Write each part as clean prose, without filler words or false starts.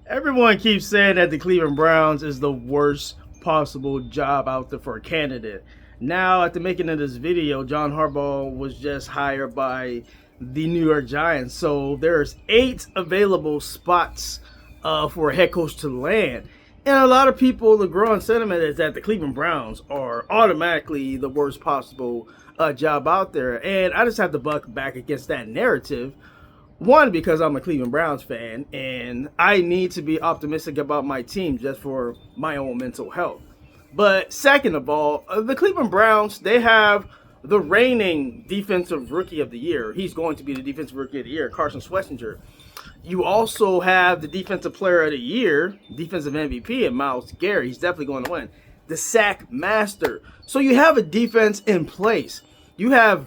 Everyone keeps saying that the Cleveland Browns is the worst possible job out there for a candidate. Now, at the making of this video, John Harbaugh was just hired by the New York Giants. So there's 8 available spots for a head coach to land. And a lot of people, the growing sentiment is that the Cleveland Browns are automatically the worst possible job out there. And I just have to buck back against that narrative. One, because I'm a Cleveland Browns fan, and I need to be optimistic about my team just for my own mental health. But second of all, the Cleveland Browns, they have the reigning defensive rookie of the year. He's going to be the defensive rookie of the year, Carson Schwarzenegger. You also have the defensive player of the year, defensive MVP, and Myles Garrett. He's definitely going to win. The sack master. So you have a defense in place. You have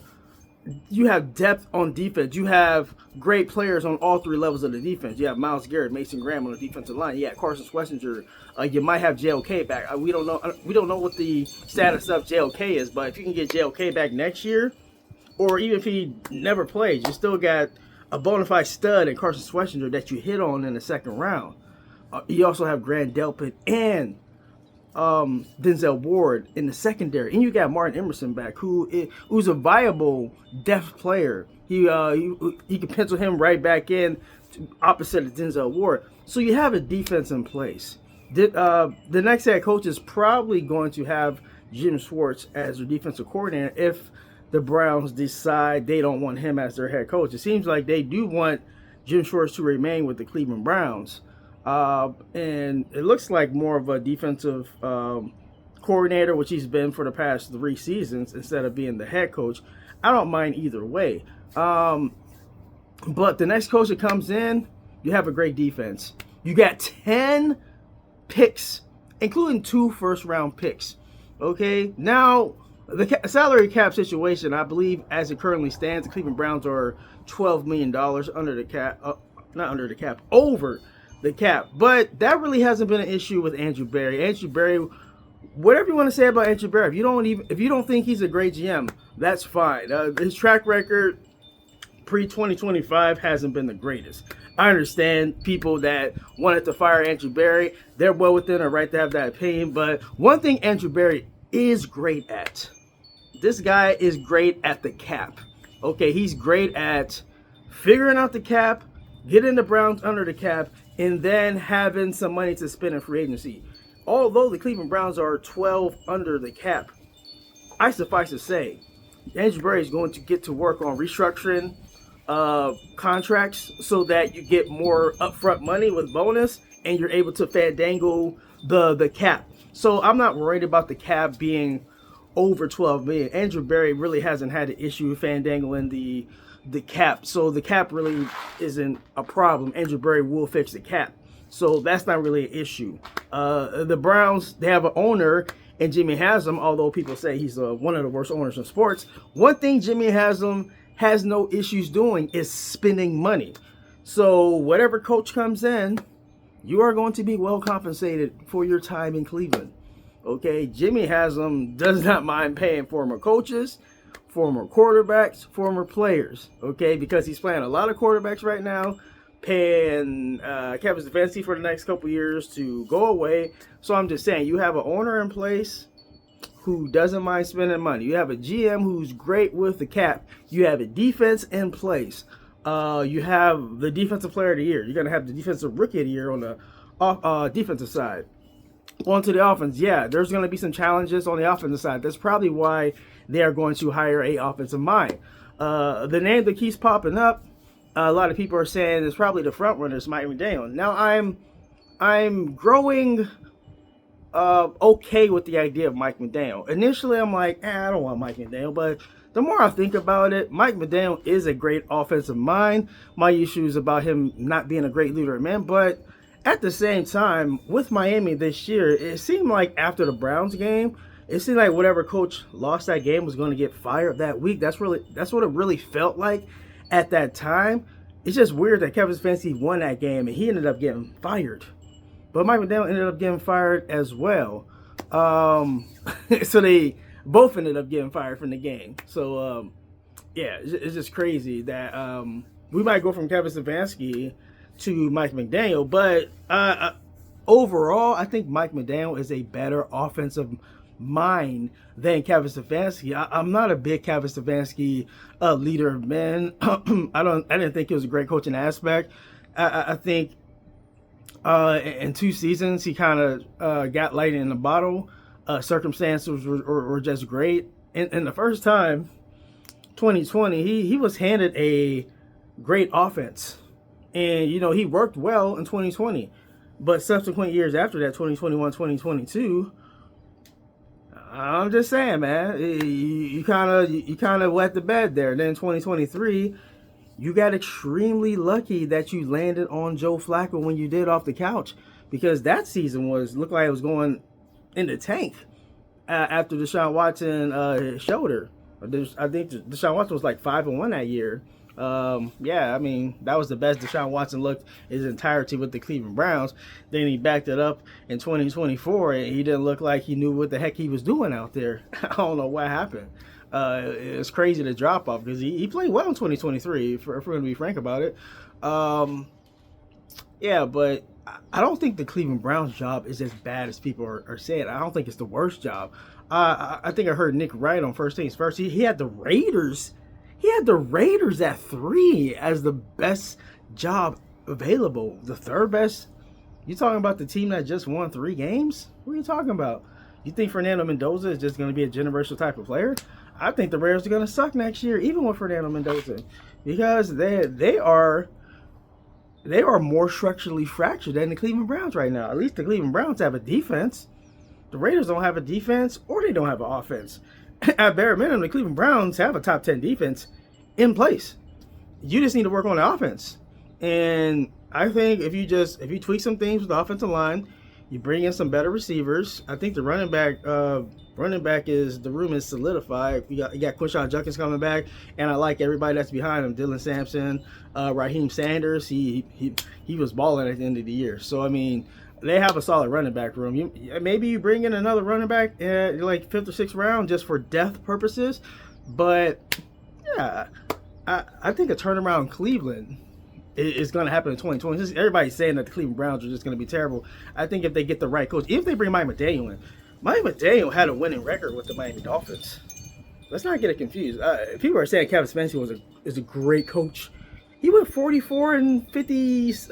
depth on defense. You have great players on all 3 levels of the defense. You have Myles Garrett, Mason Graham on the defensive line. Yeah, Carson Schwarzenegger. You might have JOK back. We don't know. We don't know what the status of JOK is, but if you can get JOK back next year, or even if he never plays, you still got a bona fide stud in Carson Schwarzenegger that you hit on in the second round. You also have Grant Delpit and Denzel Ward in the secondary, and you got Martin Emerson back, who's a viable depth player. He can pencil him right back in opposite of Denzel Ward. So you have a defense in place. The next head coach is probably going to have Jim Schwartz as their defensive coordinator if the Browns decide they don't want him as their head coach. It seems like they do want Jim Schwartz to remain with the Cleveland Browns. And it looks like more of a defensive coordinator, which he's been for the past 3 seasons, instead of being the head coach. I don't mind either way. But the next coach that comes in, you have a great defense. You got 10 picks, including 2 first-round picks. Okay, now the salary cap situation, I believe, as it currently stands, the Cleveland Browns are $12 million under the cap, not under the cap, over the cap. But that really hasn't been an issue with Andrew Berry. Andrew Berry, whatever you want to say about Andrew Berry, if you don't think he's a great GM, that's fine. His track record pre-2025 hasn't been the greatest. I understand people that wanted to fire Andrew Berry. They're well within their right to have that opinion. But one thing Andrew Berry is great at, this guy is great at the cap. Okay, he's great at figuring out the cap, getting the Browns under the cap, and then having some money to spend in free agency. Although the Cleveland Browns are 12 under the cap, I suffice to say, Andrew Berry is going to get to work on restructuring contracts so that you get more upfront money with bonus, and you're able to fandangle the cap. So I'm not worried about the cap being over 12 million. Andrew Berry really hasn't had an issue fandangling the cap, so the cap really isn't a problem. Andrew Berry will fix the cap, so that's not really an issue. The Browns, they have an owner in Jimmy Haslam, although people say he's one of the worst owners in sports. One thing Jimmy Haslam has no issues doing is spending money. So whatever coach comes in, you are going to be well compensated for your time in Cleveland. Okay, Jimmy Haslam does not mind paying former coaches, former quarterbacks, former players, okay, because he's playing a lot of quarterbacks right now, paying Kevin Stefanski for the next couple years to go away. So I'm just saying, you have an owner in place who doesn't mind spending money. You have a GM who's great with the cap. You have a defense in place. You have the defensive player of the year. You're going to have the defensive rookie of the year on the defensive side. On to the offense, yeah, there's going to be some challenges on the offensive side. That's probably why they are going to hire a offensive mind. The name that keeps popping up, a lot of people are saying is probably the front runner is Mike McDaniel. Now I'm growing okay with the idea of Mike McDaniel. Initially, I'm like, I don't want Mike McDaniel, but the more I think about it, Mike McDaniel is a great offensive mind. My issue is about him not being a great leader of men, but at the same time, with Miami this year, it seemed like after the Browns game, it seemed like whatever coach lost that game was going to get fired that week. That's what it really felt like at that time. It's just weird that Kevin Stefanski won that game and he ended up getting fired. But Mike McDaniel ended up getting fired as well. So they both ended up getting fired from the game. So, yeah, it's just crazy that we might go from Kevin Stefanski to Mike McDaniel. But overall, I think Mike McDaniel is a better offensive mind than Kevin Stefanski. I'm not a big Kevin Stefanski leader of men. I didn't think he was a great coaching aspect. I think in 2 seasons he kind of got lightning in the bottle. Circumstances were just great. In the first time, 2020, he was handed a great offense, and he worked well in 2020. But subsequent years after that, 2021, 2022, I'm just saying, man, you kind of wet the bed there. Then 2023, you got extremely lucky that you landed on Joe Flacco when you did off the couch, because that season looked like it was going in the tank after Deshaun Watson shoulder. I think Deshaun Watson was like 5-1 that year. Yeah, I mean, that was the best Deshaun Watson looked his entirety with the Cleveland Browns. Then he backed it up in 2024, and he didn't look like he knew what the heck he was doing out there. I don't know what happened. It's crazy to drop off, because he played well in 2023, if we're going to be frank about it. Yeah, but I don't think the Cleveland Browns job is as bad as people are saying. I don't think it's the worst job. I think I heard Nick Wright on First Things First. He had the Raiders. He had the Raiders at 3 as the best job available. The third best? You talking about the team that just won 3 games? What are you talking about? You think Fernando Mendoza is just going to be a generational type of player? I think the Raiders are going to suck next year, even with Fernando Mendoza, because they are more structurally fractured than the Cleveland Browns right now. At least the Cleveland Browns have a defense. The Raiders don't have a defense, or they don't have an offense. At bare minimum, the Cleveland Browns have a top 10 defense in place. You just need to work on the offense. And I think if you tweak some things with the offensive line, you bring in some better receivers. I think the running back the room is solidified. You got Quinshon Judkins coming back, and I like everybody that's behind him. Dylan Sampson, Raheem Sanders. He was balling at the end of the year. So I mean, they have a solid running back room. Maybe you bring in another running back like 5th or 6th round just for depth purposes. But yeah, I think a turnaround in Cleveland is going to happen in 2020. Everybody's saying that the Cleveland Browns are just going to be terrible. I think if they get the right coach, even if they bring Mike McDaniel in, Mike McDaniel had a winning record with the Miami Dolphins. Let's not get it confused. People are saying Kevin Stefanski is a great coach. He went 45 and 56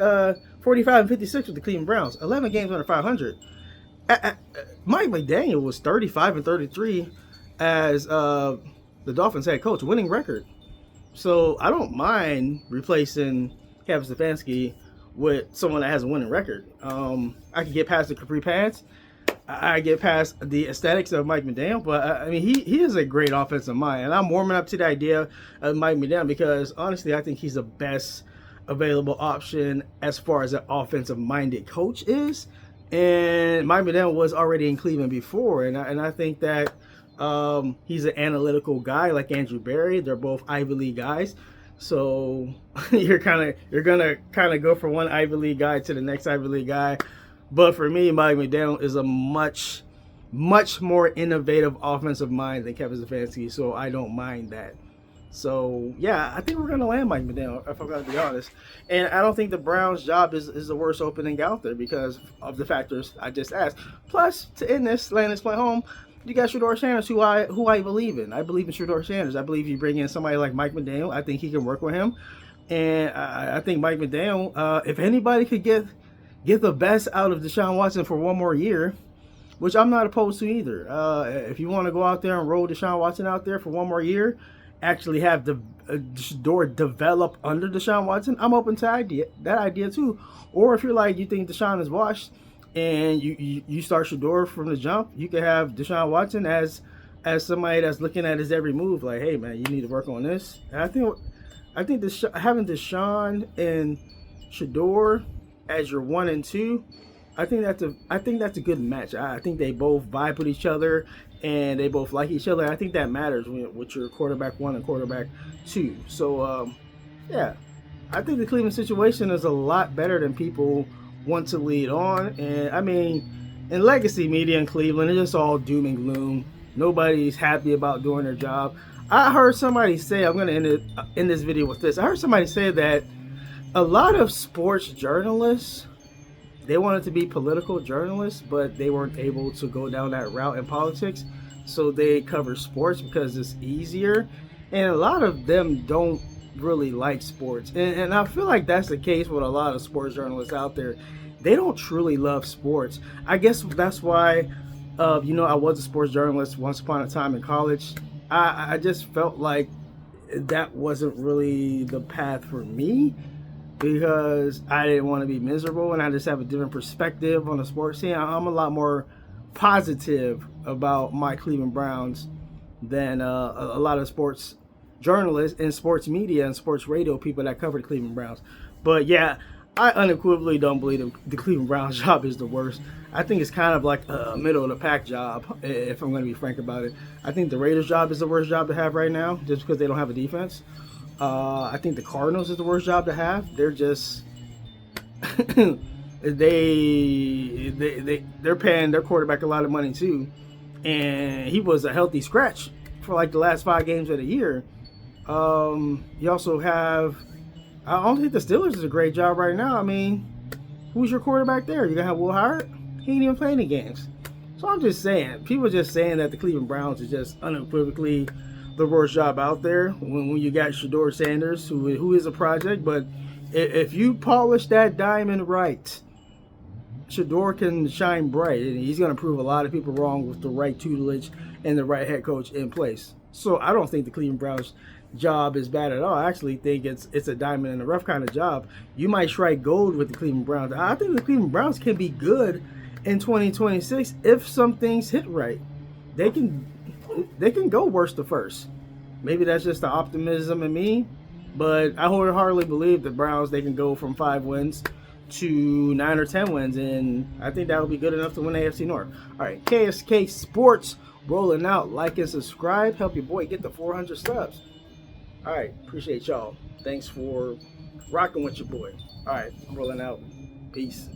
with the Cleveland Browns. 11 games under 500. Mike McDaniel was 35 and 33 as the Dolphins head coach, winning record. So I don't mind replacing Kevin Stefanski with someone that has a winning record. I can get past the capri pants. I get past the aesthetics of Mike McDaniel, but I mean, he is a great offensive mind, and I'm warming up to the idea of Mike McDaniel because honestly, I think he's the best available option as far as an offensive-minded coach is. And Mike McDaniel was already in Cleveland before, and I think that he's an analytical guy like Andrew Berry. They're both Ivy League guys, so you're gonna go from one Ivy League guy to the next Ivy League guy. But for me, Mike McDaniel is a much more innovative offensive mind than Kevin Stefanski, so I don't mind that. So yeah, I think we're gonna land Mike McDaniel, if I'm gonna be honest. And I don't think the Browns' job is the worst opening out there because of the factors I just asked. Plus, to end this, land this play home, you got Shedeur Sanders, who I believe in. I believe in Shedeur Sanders. I believe you bring in somebody like Mike McDaniel. I think he can work with him, and I think Mike McDaniel, if anybody could get the best out of Deshaun Watson for one more year, which I'm not opposed to either. If you want to go out there and roll Deshaun Watson out there for one more year, actually have the Shedeur develop under Deshaun Watson, I'm open to that idea too. Or if you're like, you think Deshaun is washed and you start Shedeur from the jump, you can have Deshaun Watson as somebody that's looking at his every move, like, hey man, you need to work on this. And I think having Deshaun and Shedeur as your 1 and 2, I think that's a good match. I think they both vibe with each other and they both like each other. I think that matters with your quarterback 1 and quarterback 2. So yeah, I think the Cleveland situation is a lot better than people want to lead on. And I mean, in legacy media in Cleveland, it's just all doom and gloom. Nobody's happy about doing their job. I heard somebody say, I'm going to end this video with this. I heard somebody say that A lot of sports journalists, they wanted to be political journalists, but they weren't able to go down that route in politics. So they cover sports because it's easier. And a lot of them don't really like sports. And I feel like that's the case with a lot of sports journalists out there. They don't truly love sports. I guess that's why, I was a sports journalist once upon a time in college. I just felt like that wasn't really the path for me because I didn't want to be miserable and I just have a different perspective on the sports scene. I'm a lot more positive about my Cleveland Browns than a lot of sports journalists and sports media and sports radio people that cover the Cleveland Browns. But yeah, I unequivocally don't believe the Cleveland Browns job is the worst. I think it's kind of like a middle of the pack job, if I'm going to be frank about it. I think the Raiders job is the worst job to have right now just because they don't have a defense. I think the Cardinals is the worst job to have. They're just they're paying their quarterback a lot of money too, and he was a healthy scratch for like the last 5 games of the year. You also have, I don't think the Steelers is a great job right now. I mean, who's your quarterback there? You gonna have Will Howard? He ain't even playing any games. So I'm just saying, people are just saying that the Cleveland Browns is just unequivocally the worst job out there when you got Shedeur Sanders, who is a project. But if you polish that diamond right, Shedeur can shine bright, and he's going to prove a lot of people wrong with the right tutelage and the right head coach in place. So I don't think the Cleveland Browns job is bad at all. I actually think it's a diamond in the rough kind of job. You might strike gold with the Cleveland Browns. I think the Cleveland Browns can be good in 2026 if some things hit right. They can go worst to first. Maybe that's just the optimism in me, but I wholeheartedly believe the Browns, they can go from 5 wins to 9 or 10 wins, and I think that will be good enough to win AFC North. All right, KSK Sports rolling out. Like and subscribe. Help your boy get to 400 subs. All right, appreciate y'all. Thanks for rocking with your boy. All right, I'm rolling out. Peace.